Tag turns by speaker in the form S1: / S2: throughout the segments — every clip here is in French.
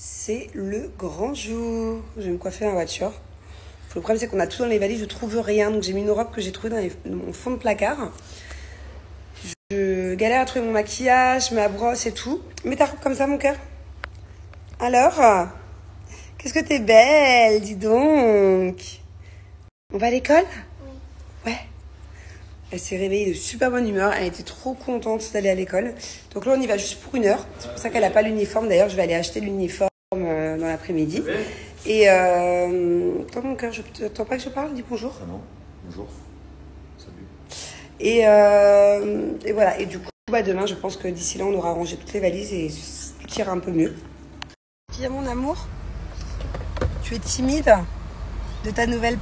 S1: C'est le grand jour. Je vais me coiffer dans la voiture. Le problème, c'est qu'on a tout dans les valises, je trouve rien. Donc j'ai mis une robe que j'ai trouvée dans mon fond de placard. Je galère à trouver mon maquillage, ma brosse et tout. Mets ta robe comme ça, mon cœur. Alors, qu'est-ce que t'es belle, dis donc. On va à l'école? Oui. Ouais. Elle s'est réveillée de super bonne humeur. Elle était trop contente d'aller à l'école. Donc là, on y va juste pour 1 heure. C'est pour ça qu'elle n'a pas l'uniforme. D'ailleurs, je vais aller acheter l'uniforme dans l'après-midi. Et toi, mon cœur, t'entends pas que je parle? Dis bonjour.
S2: Ah non, bonjour. Salut.
S1: Et voilà. Et du coup, demain, je pense que d'ici là, on aura rangé toutes les valises et tout ira un peu mieux. Puis, mon amour, tu es timide de ta nouvelle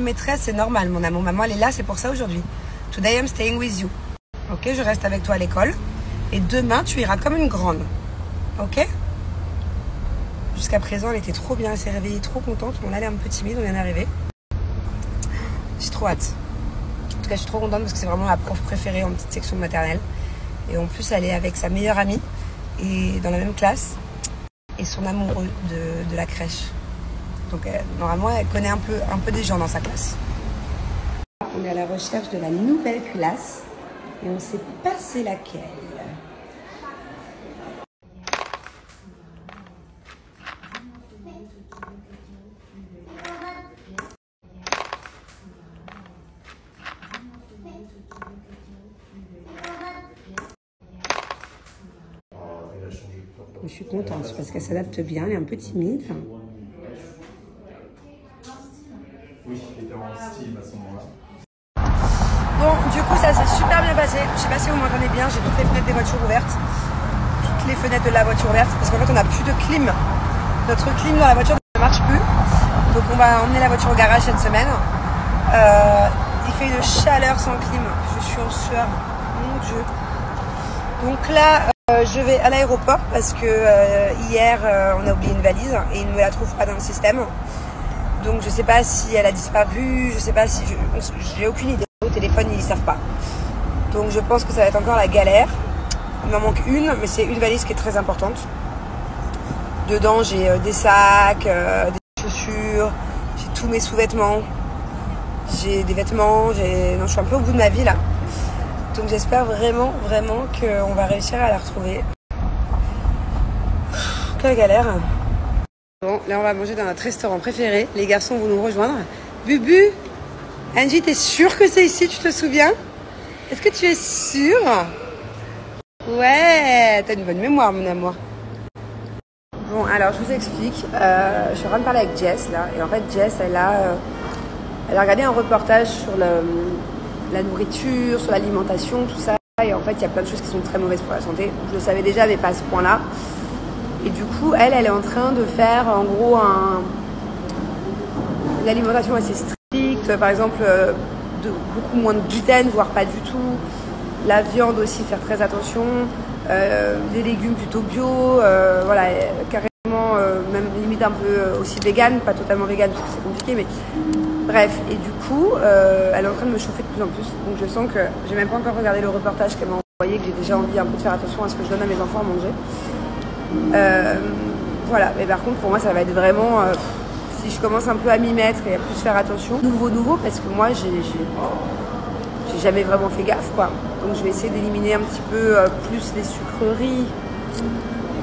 S1: maîtresse, c'est normal, mon amour. Maman, elle est là, c'est pour ça aujourd'hui. Today, I'm staying with you. Ok, je reste avec toi à l'école. Et demain, tu iras comme une grande. Ok? Jusqu'à présent, elle était trop bien, elle s'est réveillée trop contente. On allait un peu timide, on vient d'arriver. J'ai trop hâte. En tout cas, je suis trop contente parce que c'est vraiment la prof préférée en petite section de maternelle. Et en plus, elle est avec sa meilleure amie et dans la même classe et son amoureux de la crèche. Donc, normalement, elle connaît un peu des gens dans sa classe. On est à la recherche de la nouvelle classe et on ne sait pas c'est laquelle. Je suis contente parce qu'elle s'adapte bien, elle est un peu timide.
S2: Oui, j'étais en style à ce moment-là.
S1: Bon, du coup, ça s'est super bien passé. Je sais pas si vous m'entendez bien, j'ai toutes les fenêtres des voitures ouvertes. Toutes les fenêtres de la voiture ouvertes parce qu'en fait, on n'a plus de clim. Notre clim dans la voiture ne marche plus. Donc, on va emmener la voiture au garage cette semaine. Il fait une chaleur sans clim. Je suis en sueur. Mon Dieu. Donc là, je vais à l'aéroport parce que hier, on a oublié une valise et ils ne me la trouvent pas dans le système. Donc, je sais pas si elle a disparu. Je sais pas si... J'ai aucune idée. Au téléphone, ils ne savent pas. Donc, je pense que ça va être encore la galère. Il m'en manque une, mais c'est une valise qui est très importante. Dedans, j'ai des sacs, des chaussures, j'ai tous mes sous-vêtements. J'ai des vêtements, non, je suis un peu au bout de ma vie, là. Donc, j'espère vraiment, vraiment qu'on va réussir à la retrouver. Quelle galère. Bon, là, on va manger dans notre restaurant préféré. Les garçons vont nous rejoindre. Bubu, Angie, t'es sûre que c'est ici, tu te souviens? Est-ce que tu es sûre? Ouais, t'as une bonne mémoire, mon amour. Bon, alors, je vous explique. Je suis en train de parler avec Jess, là. Et en fait, Jess, elle a regardé un reportage sur la nourriture, sur l'alimentation, tout ça. Et en fait, il y a plein de choses qui sont très mauvaises pour la santé. Je le savais déjà, mais pas à ce point-là. Et du coup, elle est en train de faire, en gros, une alimentation assez stricte. Par exemple, beaucoup moins de gluten, voire pas du tout. La viande aussi, faire très attention. Des légumes plutôt bio. Voilà, carrément, même limite un peu aussi vegan. Pas totalement vegan, parce que c'est compliqué, mais... Bref, et du coup, elle est en train de me chauffer de plus en plus. Donc je sens que j'ai même pas encore regardé le reportage qu'elle m'a envoyé, que j'ai déjà envie un peu de faire attention à ce que je donne à mes enfants à manger. Voilà, mais par contre pour moi ça va être vraiment si je commence un peu à m'y mettre et à plus faire attention, nouveau parce que moi j'ai jamais vraiment fait gaffe quoi. Donc je vais essayer d'éliminer un petit peu plus les sucreries.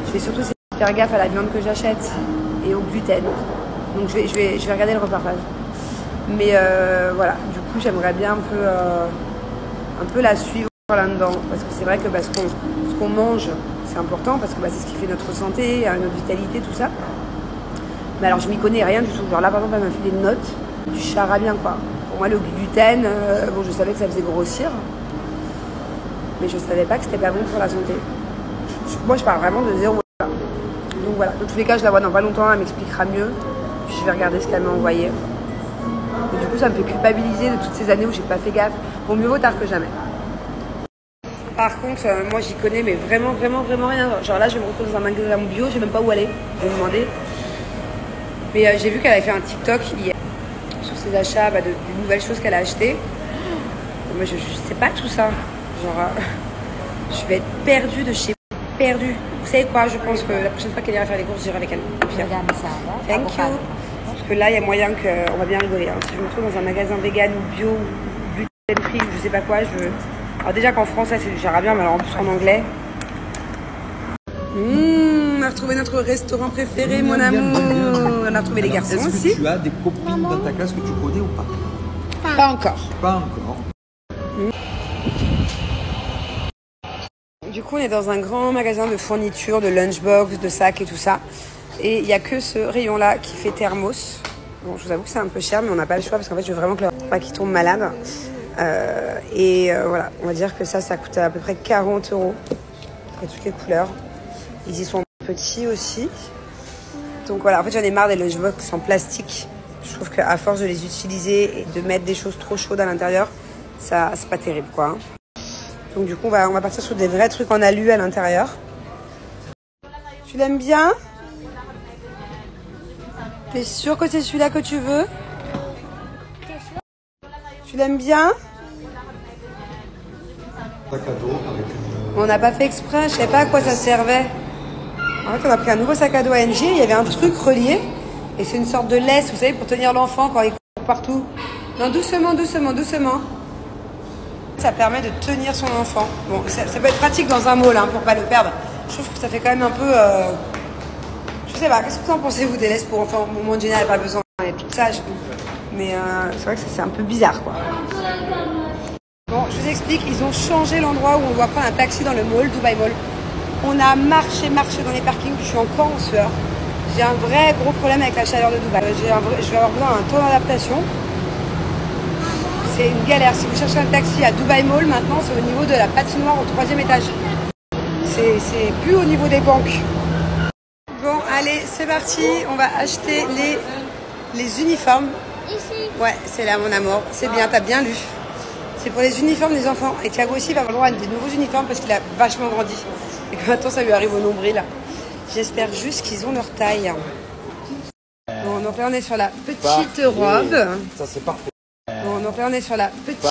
S1: Je vais surtout essayer de faire gaffe à la viande que j'achète et au gluten. Donc je vais regarder le reportage. Mais voilà, du coup j'aimerais bien un peu la suivre là-dedans, parce que c'est vrai que ce qu'on mange c'est important, parce que c'est ce qui fait notre santé, notre vitalité, tout ça. Mais alors je m'y connais rien du tout. Genre là par exemple elle m'a fait des notes du charabia quoi. Pour moi le gluten, bon je savais que ça faisait grossir, mais je savais pas que c'était pas bon pour la santé. Moi je parle vraiment de zéro. Donc voilà, dans tous les cas je la vois dans pas longtemps, elle m'expliquera mieux. Puis je vais regarder ce qu'elle m'a envoyé. Et du coup ça me fait culpabiliser de toutes ces années où j'ai pas fait gaffe. Bon, mieux vaut tard que jamais. Par contre, moi j'y connais mais vraiment rien. Genre là je me retrouve dans un magasin bio, je sais même pas où aller, je vais me demander. Mais j'ai vu qu'elle avait fait un TikTok hier sur ses achats de nouvelles choses qu'elle a achetées. Moi je sais pas tout ça. Genre je vais être perdue de chez perdue. Vous savez quoi, je pense que la prochaine fois qu'elle ira faire les courses, j'irai avec elle.
S3: Regarde ça, là.
S1: Thank you. Parce que là, il y a moyen qu'on va bien rigoler. Hein. Si je me trouve dans un magasin vegan ou bio, ou gluten free, ou je sais pas quoi, Alors déjà qu'en français, c'est du charabia, mais alors en plus en anglais. On a retrouvé notre restaurant préféré, mon amour. On a retrouvé les garçons aussi.
S2: Est-ce que tu as des copines dans ta classe que tu connais ou pas?
S1: Pas encore.
S2: Pas encore.
S1: Du coup, on est dans un grand magasin de fournitures, de lunchbox, de sacs et tout ça. Et il n'y a que ce rayon-là qui fait thermos. Bon, je vous avoue que c'est un peu cher, mais on n'a pas le choix parce qu'en fait, je veux vraiment que leur pas qu'ils tombent malades. Voilà, on va dire que ça coûte à peu près 40 €. Et toutes les couleurs. Ils y sont petits aussi. Donc voilà, en fait, j'en ai marre des lunchbox en plastique. Je trouve qu'à force de les utiliser et de mettre des choses trop chaudes à l'intérieur, ça, c'est pas terrible, quoi. Donc du coup, on va partir sur des vrais trucs en alu à l'intérieur. Tu l'aimes bien? T'es sûr que c'est celui-là que tu veux? Tu l'aimes bien?
S2: Sac à dos avec une...
S1: On n'a pas fait exprès, je savais pas à quoi ça servait. En fait, on a pris un nouveau sac à dos ANG, il y avait un truc relié. Et c'est une sorte de laisse, vous savez, pour tenir l'enfant quand il court partout. Non, doucement, doucement, doucement. Ça permet de tenir son enfant. Bon, ça peut être pratique dans un mall, hein, pour pas le perdre. Je trouve que ça fait quand même un peu... Je sais pas, qu'est-ce que vous en pensez, vous, des laisses pour enfants? Bon, moi, Jenny, elle n'a pas besoin, elle est toute sage. Mais c'est vrai que c'est un peu bizarre, quoi. Bon, je vous explique, ils ont changé l'endroit où on doit prendre un taxi dans le mall, Dubai Mall. On a marché dans les parkings, je suis encore en sueur. J'ai un vrai gros problème avec la chaleur de Dubaï. Je vais avoir besoin d'un temps d'adaptation. C'est une galère. Si vous cherchez un taxi à Dubai Mall, maintenant, c'est au niveau de la patinoire au 3e étage. C'est plus au niveau des banques. Bon, allez, c'est parti. On va acheter les uniformes.
S3: Ici.
S1: Ouais, c'est là, mon amour. C'est bien, t'as bien lu. C'est pour les uniformes des enfants. Et Thiago aussi va avoir le droit à des nouveaux uniformes parce qu'il a vachement grandi. Et que maintenant, ça lui arrive au nombril. J'espère juste qu'ils ont leur taille. Bon, donc là, on est sur la petite robe.
S2: Ça, c'est parfait.
S1: Bon, donc là, on est sur la petite...